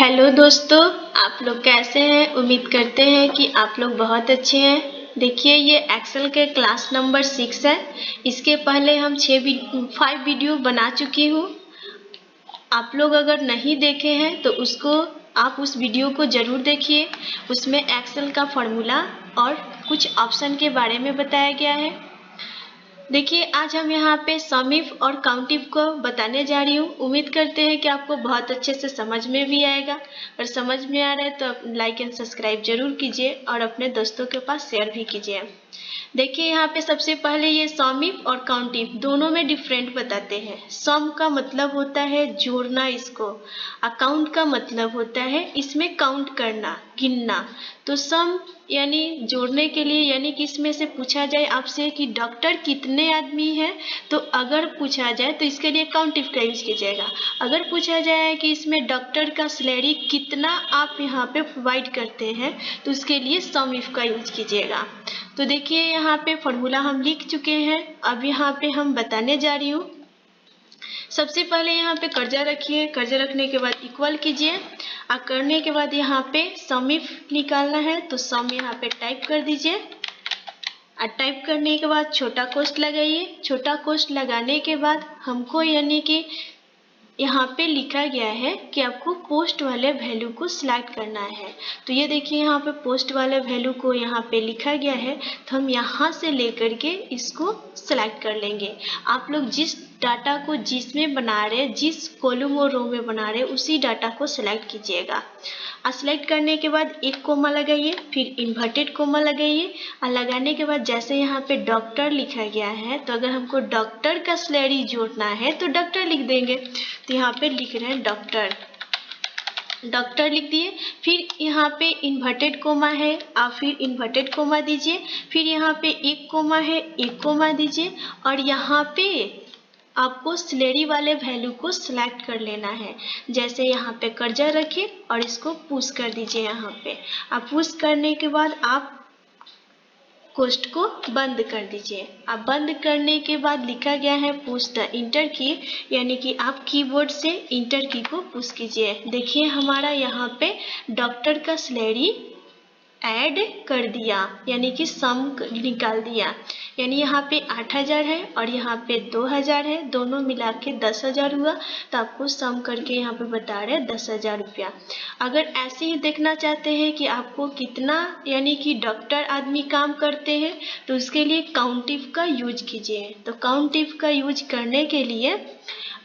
Hello दोस्तों, आप लोग कैसे हैं। उम्मीद करते हैं कि आप लोग बहुत अच्छे हैं। देखिए, ये एक्सेल के क्लास नंबर 6 है। इसके पहले हम 5 वीडियो बना चुकी हूँ। आप लोग अगर नहीं देखे हैं तो आप उस वीडियो को ज़रूर देखिए। उसमें एक्सेल का फॉर्मूला और कुछ ऑप्शन के बारे में बताया गया है। देखिए, आज हम यहाँ पे सम इफ और काउंट इफ को बताने जा रही हूँ। उम्मीद करते हैं कि आपको बहुत अच्छे से समझ में भी आएगा। और समझ में आ रहा है तो लाइक एंड सब्सक्राइब जरूर कीजिए और अपने दोस्तों के पास शेयर भी कीजिए। देखिए, यहाँ पे सबसे पहले ये सम इफ और काउंट इफ दोनों में डिफरेंट बताते हैं। सम का मतलब होता है जोड़ना इसको, और काउंट का मतलब होता है इसमें काउंट करना, गिनना। तो सम यानी जोड़ने के लिए, यानी कि इसमें से पूछा जाए आपसे कि डॉक्टर कितने आदमी हैं, तो अगर पूछा जाए तो इसके लिए काउंट इफ का यूज कीजिएगा। अगर पूछा जाए कि इसमें डॉक्टर का सैलरी कितना आप यहाँ पे प्रोवाइड करते हैं, तो उसके लिए सम इफ का यूज कीजिएगा। तो देखिए, यहाँ पे फॉर्मूला हम लिख चुके हैं। अब यहाँ पे हम बताने जा रही हूँ। सबसे पहले यहाँ पे कर्जा रखिए। कर्जा रखने के बाद इक्वल कीजिए, और करने के बाद यहाँ पे सम इफ निकालना है तो सम यहाँ पे टाइप कर दीजिए। और टाइप करने के बाद छोटा कोष्ठ लगाइए। छोटा कोष्ठ लगाने के बाद हमको यानी कि यहाँ पे लिखा गया है कि आपको पोस्ट वाले वैल्यू को सिलेक्ट करना है। तो ये देखिए, यहाँ पे पोस्ट वाले वैल्यू को यहाँ पे लिखा गया है, तो हम यहाँ से लेकर के इसको सिलेक्ट कर लेंगे। आप लोग जिस डाटा को जिसमें बना रहे, जिस कॉलम और रो में बना रहे, उसी डाटा को सिलेक्ट कीजिएगा। और सिलेक्ट करने के बाद एक कोमा लगाइए, फिर इन्वर्टेड कोमा लगाइए। और लगाने के बाद जैसे यहाँ पे डॉक्टर लिखा गया है, तो अगर हमको डॉक्टर का सैलरी जोड़ना है तो डॉक्टर लिख देंगे। तो यहाँ पे लिख रहे हैं डॉक्टर, डॉक्टर लिख दिए। फिर यहाँ पे इन्वर्टेड कोमा है, आप फिर इन्वर्टेड कोमा दीजिए। फिर यहाँ पे एक कोमा है, एक कोमा दीजिए। और यहाँ पे आपको सैलरी वाले वैल्यू को सिलेक्ट कर लेना है। जैसे यहाँ पे कर्जा रखिए और इसको पुश कर दीजिए। यहाँ पे आप पुश करने के बाद आप कोष्ठ को बंद कर दीजिए। अब बंद करने के बाद लिखा गया है पुश द इंटर की, यानी कि आप कीबोर्ड से इंटर की को पुश कीजिए। देखिए, हमारा यहाँ पे डॉक्टर का सैलरी ऐड कर दिया, यानी कि सम निकाल दिया। यानी यहाँ पे 8,000 है और यहाँ पे 2,000 है, दोनों मिला के 10,000 हुआ। तो आपको सम करके यहाँ पे बता रहे हैं 10,000 रुपया। अगर ऐसे ही देखना चाहते हैं कि आपको कितना यानी कि डॉक्टर आदमी काम करते हैं, तो उसके लिए काउंट इफ का यूज कीजिए। तो काउंट इफ का यूज करने के लिए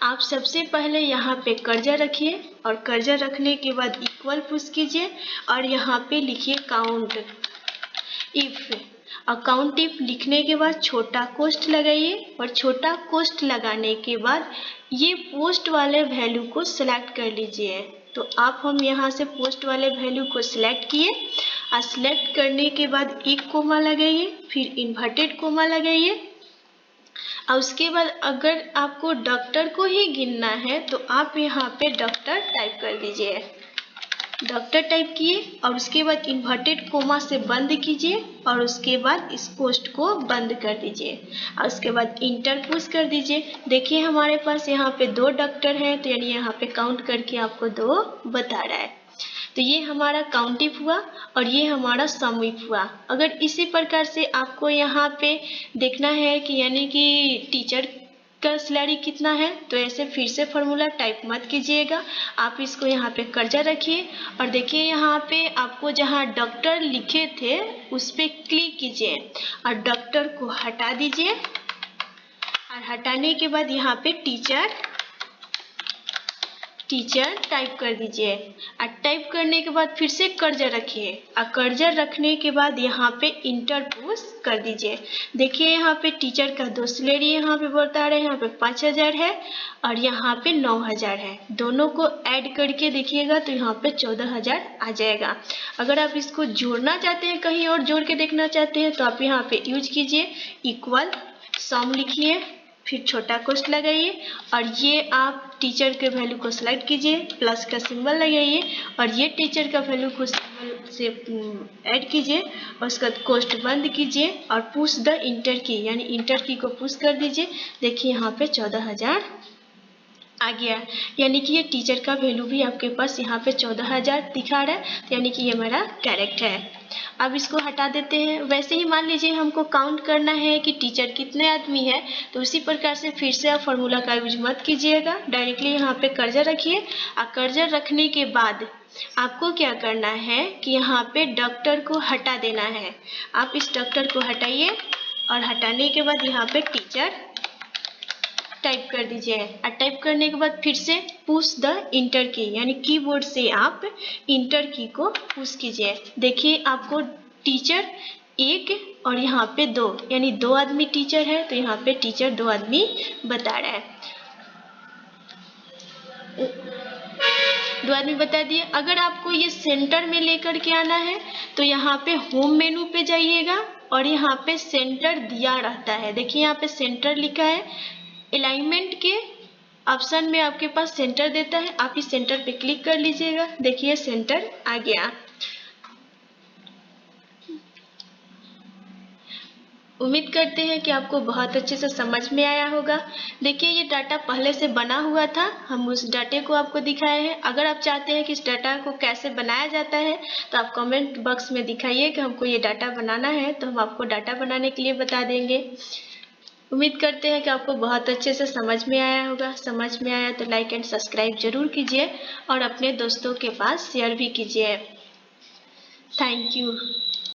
आप सबसे पहले यहाँ पे कर्जा रखिए, और कर्जा रखने के बाद इक्वल पुश कीजिए, और यहाँ पे लिखिए काउंट इफ। और काउंट इफ लिखने के बाद छोटा कोष्ठ लगाइए, और छोटा कोष्ठ लगाने के बाद ये पोस्ट वाले वैल्यू को सिलेक्ट कर लीजिए। तो हम यहाँ से पोस्ट वाले वैल्यू को सिलेक्ट किए, और सिलेक्ट करने के बाद एक कोमा लगाइए, फिर इन्वर्टेड कोमा लगाइए। और उसके बाद अगर आपको डॉक्टर को ही गिनना है तो आप यहाँ पे डॉक्टर टाइप कर दीजिए। डॉक्टर टाइप किए और उसके बाद इन्वर्टेड कोमा से बंद कीजिए, और उसके बाद इस पोस्ट को बंद कर दीजिए, और उसके बाद इंटर पुश कर दीजिए। देखिए, हमारे पास यहाँ पे 2 डॉक्टर हैं, तो यानी यहाँ पे काउंट करके आपको 2 बता रहा है। तो ये हमारा काउंट इफ हुआ और ये हमारा सम इफ हुआ। अगर इसी प्रकार से आपको यहाँ पे देखना है कि यानी कि टीचर का सैलरी कितना है, तो ऐसे फिर से फॉर्मूला टाइप मत कीजिएगा। आप इसको यहाँ पे कर्जा रखिए, और देखिए यहाँ पे आपको जहाँ डॉक्टर लिखे थे उस पर क्लिक कीजिए, और डॉक्टर को हटा दीजिए। और हटाने के बाद यहाँ पे टीचर टाइप कर दीजिए। और टाइप करने के बाद फिर से कर्जा रखिए, और कर्जा रखने के बाद यहाँ पे इंटर पुश कर दीजिए। देखिए, यहाँ पे टीचर का 2 सैलरी यहाँ पे बता रहे हैं, यहाँ पे 5,000 है और यहाँ पे 9,000 है। दोनों को ऐड करके देखिएगा तो यहाँ पे 14,000 आ जाएगा। अगर आप इसको जोड़ना चाहते हैं, कहीं और जोड़ के देखना चाहते हैं, तो आप यहाँ पे यूज कीजिए इक्वल सम लिखिए, फिर छोटा कोष्ठ लगाइए, और ये आप टीचर के वैल्यू को सिलेक्ट कीजिए, प्लस का सिंबल लगाइए, और ये टीचर का वैल्यू को सिंबल से ऐड कीजिए, और उसका कोष्ठ बंद कीजिए, और पुश द इंटर की, यानी इंटर की को पुश कर दीजिए। देखिए, यहाँ पे 14,000 आ गया, यानी कि ये टीचर का वैल्यू भी आपके पास यहाँ पे 14,000 दिखा रहा है, तो यानी कि ये हमारा करेक्ट है। अब इसको हटा देते हैं। वैसे ही मान लीजिए हमको काउंट करना है कि टीचर कितने आदमी है, तो उसी प्रकार से फिर से आप फॉर्मूला का यूज मत कीजिएगा, डायरेक्टली यहाँ पे कर्सर रखिए और कर्सर रखने के बाद आपको क्या करना है कि यहाँ पे डॉक्टर को हटा देना है। आप इस डॉक्टर को हटाइए और हटाने के बाद यहाँ पे टीचर टाइप कर दीजिए और टाइप करने के बाद फिर से पुश द इंटर की, यानी कीबोर्ड से आप इंटर की को पुश कीजिए। देखिए आपको टीचर 1 और यहाँ पे 2, यानी 2 आदमी टीचर है, तो यहाँ पे टीचर 2 आदमी बता रहा है, 2 आदमी बता दिए। अगर आपको ये सेंटर में लेकर के आना है तो यहाँ पे होम मेनू पे जाइएगा और यहाँ पे सेंटर दिया रहता है, देखिए यहाँ पे सेंटर लिखा है, अलाइनमेंट के ऑप्शन में आपके पास सेंटर देता है, आप इस सेंटर पे क्लिक कर लीजिएगा। देखिए सेंटर आ गया। उम्मीद करते हैं कि आपको बहुत अच्छे से समझ में आया होगा। देखिए ये डाटा पहले से बना हुआ था, हम उस डाटे को आपको दिखाए हैं। अगर आप चाहते हैं कि इस डाटा को कैसे बनाया जाता है तो आप कमेंट बॉक्स में दिखाइए कि हमको ये डाटा बनाना है, तो हम आपको डाटा बनाने के लिए बता देंगे। उम्मीद करते हैं कि आपको बहुत अच्छे से समझ में आया होगा। समझ में आया तो लाइक एंड सब्सक्राइब जरूर कीजिए और अपने दोस्तों के पास शेयर भी कीजिए। Thank you.